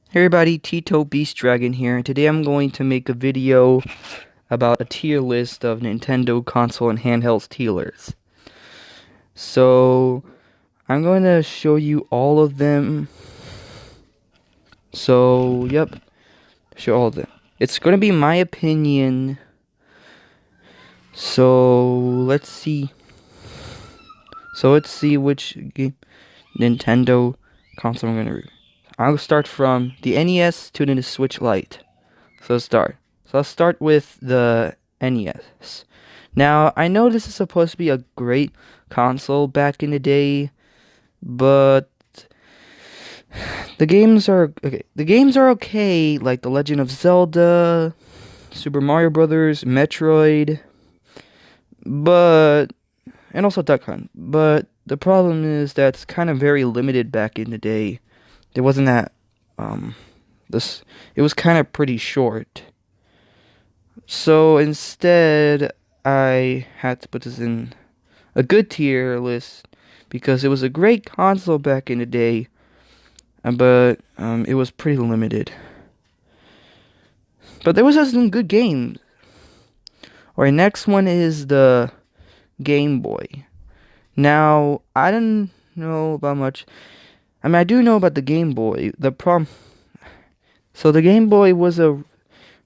Hey everybody, Tito Beast Dragon here, and today I'm going to make a video about a tier list of Nintendo console and handheld tiers. So, I'm going to show you all of them. So, yep, show all of them. It's going to be my opinion. So, let's see. Let's see which Nintendo console I'm going to review. I'll start from the NES to the Switch Lite. Let's start. So I'll start with the NES. Now, I know this is supposed to be a great console back in the day, but the games are okay. The games are okay, like The Legend of Zelda, Super Mario Brothers, Metroid, but and also Duck Hunt. But the problem is that's kind of very limited back in the day. There wasn't that this it was kind of pretty short. So instead, I had to put this in a good tier list because it was a great console back in the day, but it was pretty limited. But there was some good games. Alright, next one is the Game Boy. Now, I don't know about much. I mean, I do know about the Game Boy. So the Game Boy was a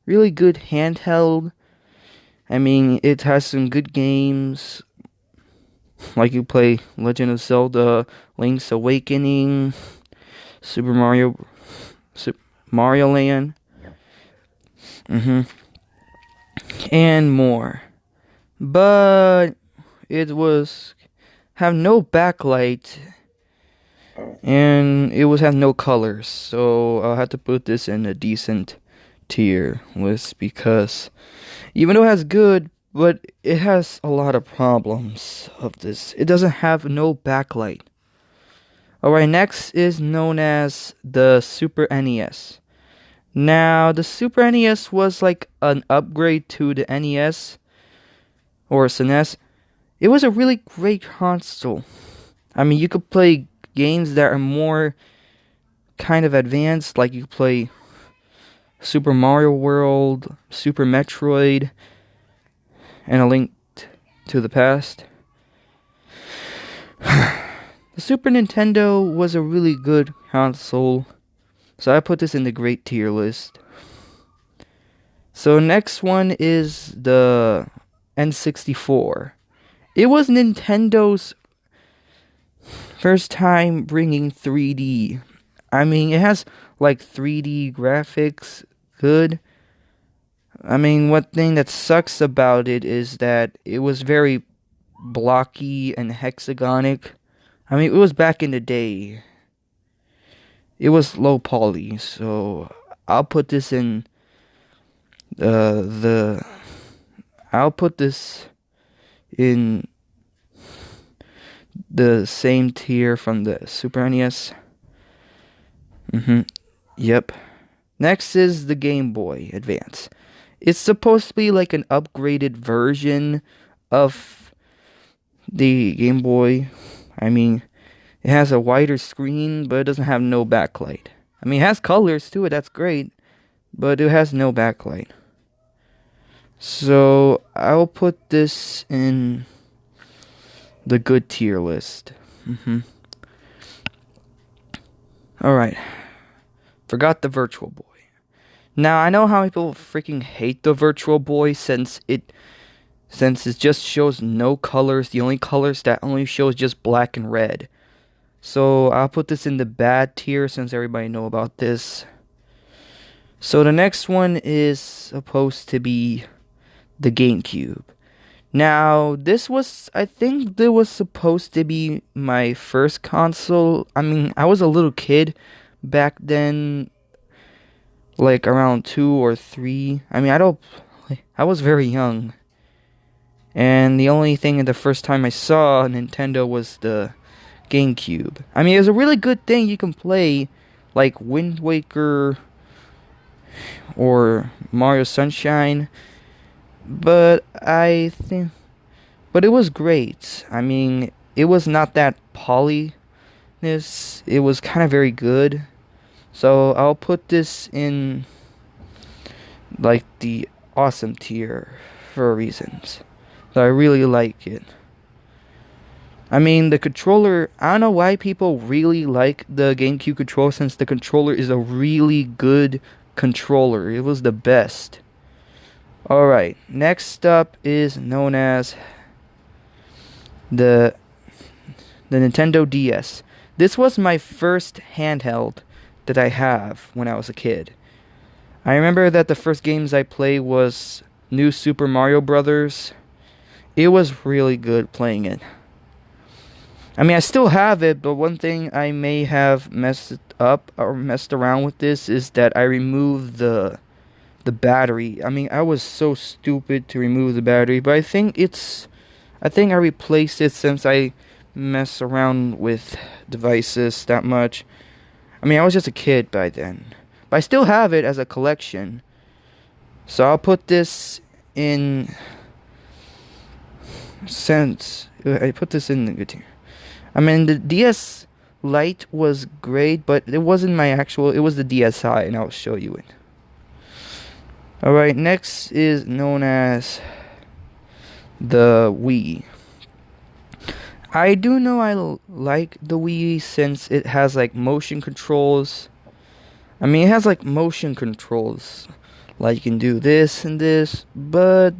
really good handheld. I mean, it has some good games, like you play Legend of Zelda, Link's Awakening, Super Mario Land, and more. But it was have no backlight, and it was have no colors. So I'll have to put this in a decent tier list because even though it has good, but it has a lot of problems of this. It doesn't have no backlight. Alright, next is known as the Super NES. Now, the Super NES was like an upgrade to the NES or SNES. It was a really great console. I mean, you could play games that are more kind of advanced, like you could play Super Mario World, Super Metroid, and A Link to the Past. The Super Nintendo was a really good console, so I put this in the great tier list. So next one is the N64. It was Nintendo's first time bringing 3D. I mean, it has like 3D graphics, good. I mean, one thing that sucks about it is that it was very blocky and hexagonic. I mean, it was back in the day. It was low poly, so I'll put this in the I'll put this in the same tier from the Super NES. Yep. Next is the Game Boy Advance. It's supposed to be like an upgraded version of the Game Boy. I mean, it has a wider screen, but it doesn't have no backlight. I mean, it has colors to it, that's great, but it has no backlight. So, I'll put this in the good tier list. Alright. Forgot the Virtual Boy. Now, I know how people freaking hate the Virtual Boy since it just shows no colors. The only colors that only shows just black and red. So I'll put this in the bad tier since everybody know about this. So the next one is supposed to be the GameCube. Now, I think this was supposed to be my first console. I mean, I was a little kid back then, like around 2 or 3. I mean, I was very young. And the only thing the first time I saw Nintendo was the GameCube. I mean, it was a really good thing. You can play like Wind Waker or Mario Sunshine, but but it was great. I mean, it was not that polyness. It was kind of very good. So I'll put this in like the awesome tier for reasons that I really like it. I mean, the controller, I don't know why people really like the GameCube controller, since the controller is a really good controller. It was the best. Alright, next up is known as the Nintendo DS. This was my first handheld that I have when I was a kid. I remember that the first games I played was New Super Mario Brothers. It was really good playing it. I mean, I still have it, but one thing I may have messed up or messed around with this is that I removed the battery. I mean, I was so stupid to remove the battery, but I think I replaced it since I mess around with devices that much. I mean, I was just a kid by then. But I still have it as a collection. So I'll put this in I put this in the good tier. I mean, the DS Lite was great, but it wasn't my actual, it was the DSi, and I'll show you it. Alright, next is known as the Wii. I do know I like the Wii since it has like motion controls. I mean, it has like motion controls. Like you can do this and this, but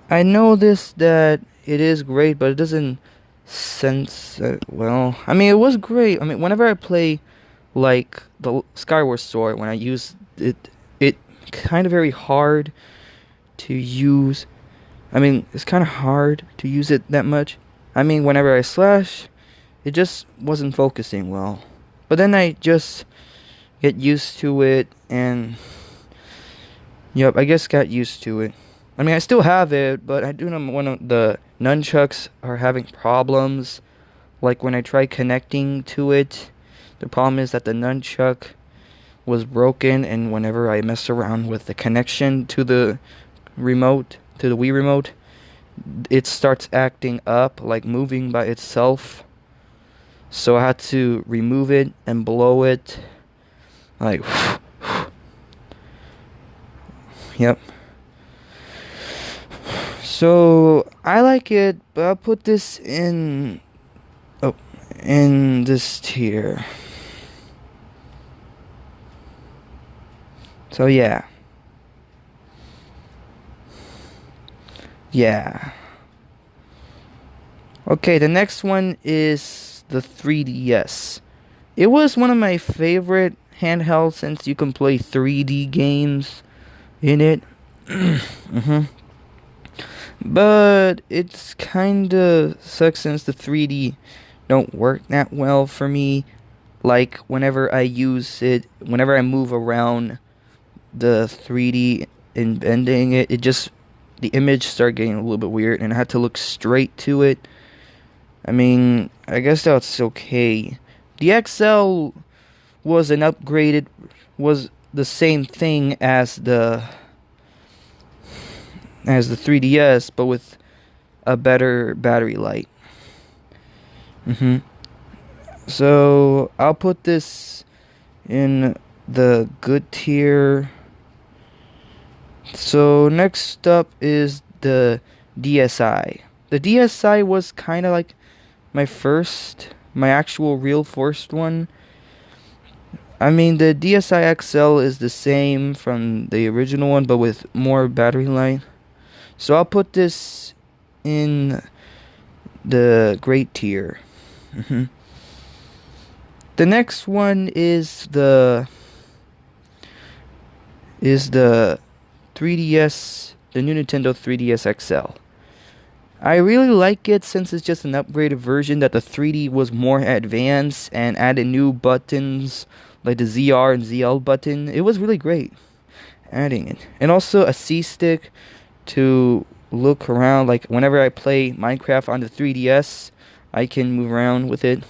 I know that it is great, but it doesn't sense well. I mean, it was great. I mean, whenever I play like the Skyward Sword, when I use it, it kind of very hard to use. I mean, it's kind of hard to use it that much. I mean, whenever I slash, it just wasn't focusing well. But then I just get used to it, and yep, I guess got used to it. I mean, I still have it, but I do know one of the nunchucks are having problems. Like when I try connecting to it, the problem is that the nunchuck was broken, and whenever I mess around with the connection to the remote, to the Wii remote, it starts acting up, like moving by itself. So I had to remove it and blow it. Like, yep. So I like it, but I'll put this in this tier. So yeah. Yeah. Okay, the next one is the 3DS. It was one of my favorite handhelds since you can play 3D games in it. But it's kinda sucks since the 3D don't work that well for me. Like whenever I use it, whenever I move around the 3D and bending it, the image started getting a little bit weird, and I had to look straight to it. I mean, I guess that's okay. The XL was was the same thing as the 3DS, but with a better battery life. So I'll put this in the good tier. So next up is the DSi. The DSi was kind of like my actual real first one. I mean, the DSi XL is the same from the original one, but with more battery life. So I'll put this in the great tier. The next one is the 3DS, the new Nintendo 3DS XL. I really like it since it's just an upgraded version that the 3D was more advanced and added new buttons like the ZR and ZL button. It was really great adding it. And also a C-stick to look around. Like whenever I play Minecraft on the 3DS, I can move around with it.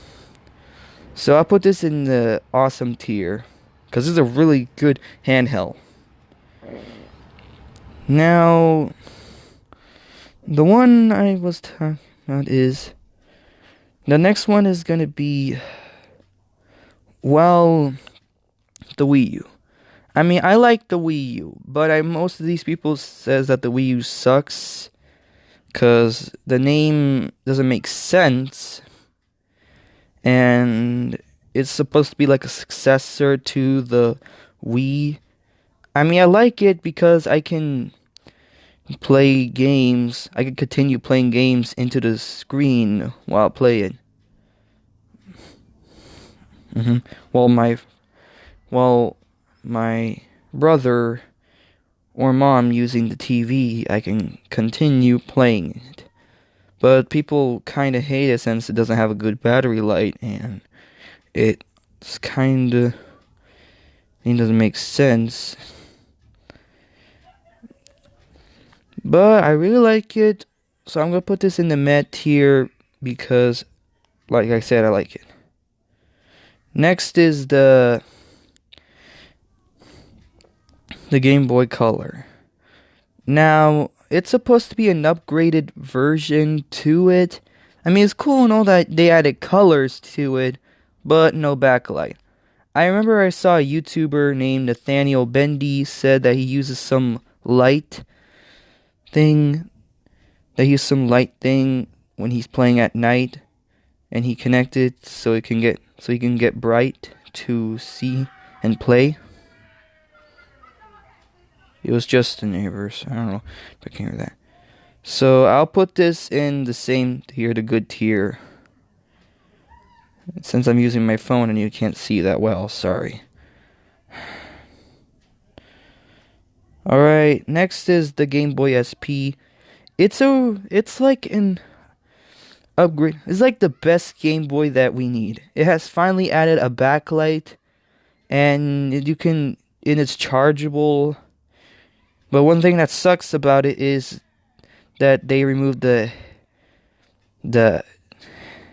So I'll put this in the awesome tier because this is a really good handheld. Now, the one I was talking about is the next one is gonna be Well, the Wii U. I mean, I like the Wii U, but most of these people says that the Wii U sucks because the name doesn't make sense, and it's supposed to be like a successor to the Wii. I mean, I like it because I can play games. I can continue playing games into the screen while playing. hmm While my brother or mom using the TV, I can continue playing it. But people kind of hate it since it doesn't have a good battery life, and it's kind of it doesn't make sense. But I really like it, so I'm gonna put this in the med tier because, like I said, I like it. Next is the Game Boy Color. Now, it's supposed to be an upgraded version to it. I mean, it's cool and all that they added colors to it, but no backlight. I remember I saw a YouTuber named Nathaniel Bendy said that he uses some light thing, when he's playing at night, and he connected so he can get bright to see and play. It was just the neighbors. I don't know if I can hear that. So I'll put this in the same tier, the good tier. Since I'm using my phone and you can't see that well, sorry. Alright, next is the Game Boy SP. It's like an upgrade. It's like the best Game Boy that we need. It has finally added a backlight, and it's chargeable. But one thing that sucks about it is that they removed the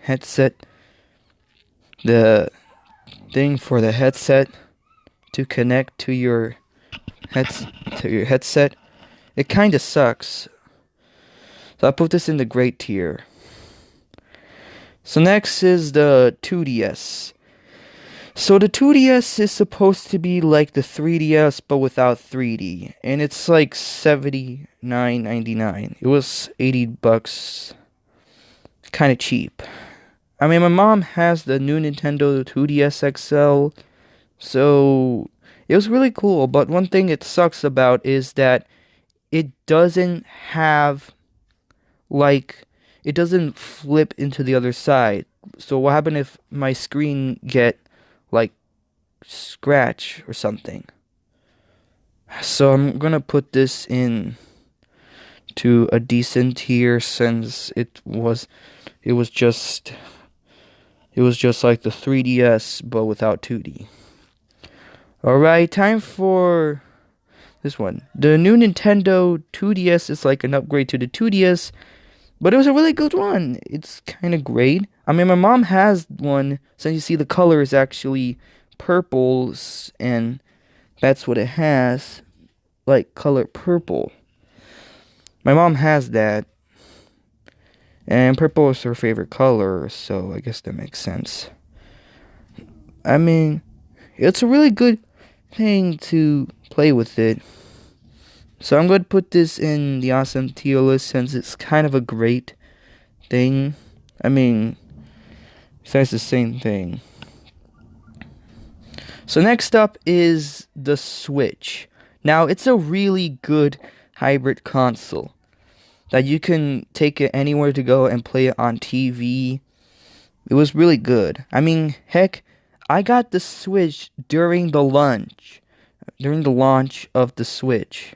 headset, the thing for the headset to connect to your headset. It kind of sucks. So I put this in the great tier. So next is the 2DS. So the 2DS is supposed to be like the 3DS but without 3D, and it's like $79.99. It was $80, kind of cheap. I mean, my mom has the new Nintendo 2DS XL, so it was really cool. But one thing it sucks about is that it doesn't have it doesn't flip into the other side. So what happened if my screen get like scratch or something? So I'm gonna put this in to a decent tier since it was just like the 3DS but without 2D. Alright, time for this one. The new Nintendo 2DS is like an upgrade to the 2DS, but it was a really good one. It's kind of great. I mean, my mom has one, so you see the color is actually purple, and that's what it has, like color purple. My mom has that, and purple is her favorite color, so I guess that makes sense. I mean, it's a really good thing to play with it. So I'm going to put this in the awesome tier list since it's kind of a great thing. I mean, besides the same thing. So next up is the Switch. Now, it's a really good hybrid console that you can take it anywhere to go and play it on TV. It was really good. I mean, heck, I got the Switch during the launch of the Switch.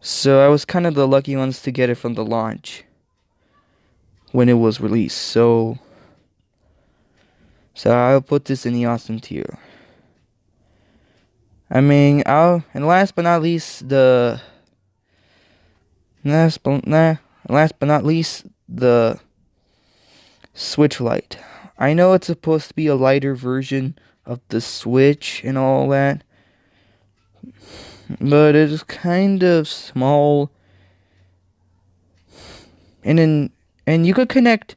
So I was kind of the lucky ones to get it from the launch when it was released. So I'll put this in the awesome tier. I mean, and last but not least, the Switch Lite. I know it's supposed to be a lighter version of the Switch and all that, but it is kind of small, and you could connect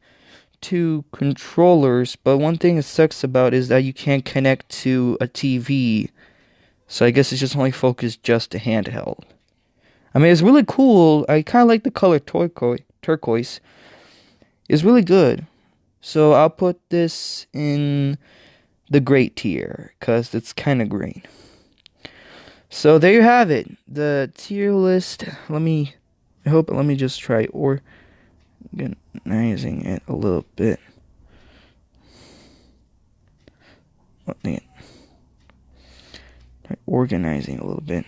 to controllers, but one thing it sucks about is that you can't connect to a TV. So I guess it's just only focused just to handheld. I mean, it's really cool. I kind of like the color turquoise. It's really good. So I'll put this in the great tier because it's kind of green. So there you have it. The tier list. Let me just try organizing it a little bit. Organizing a little bit.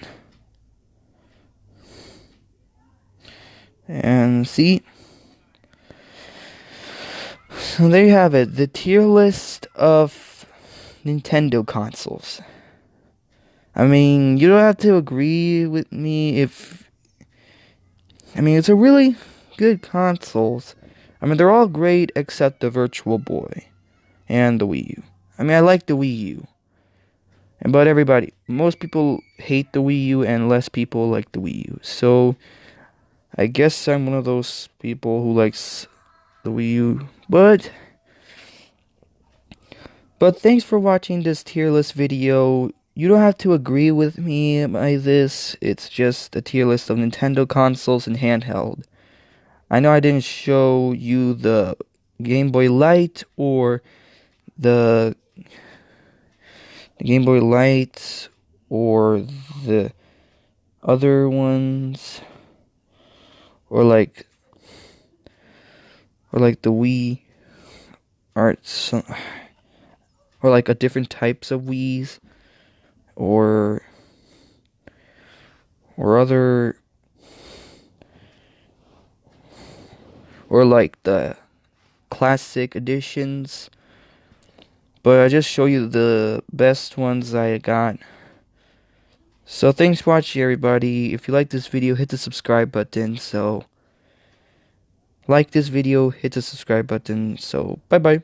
And see. So there you have it. The tier list of Nintendo consoles. I mean, you don't have to agree with me it's a really good consoles. I mean, they're all great except the Virtual Boy and the Wii U. I mean, I like the Wii U. But most people hate the Wii U and less people like the Wii U. So, I guess I'm one of those people who likes the Wii U. But thanks for watching this tier list video. You don't have to agree with me by this. It's just a tier list of Nintendo consoles and handheld. I know I didn't show you the Game Boy Light or the Game Boy Light or the other ones or like the Wii Arts or like a different types of Wiis or other or like the classic editions. But I just show you the best ones I got. So thanks for watching, everybody. If you like this video, hit the subscribe button. So like this video, hit the subscribe button. So bye bye.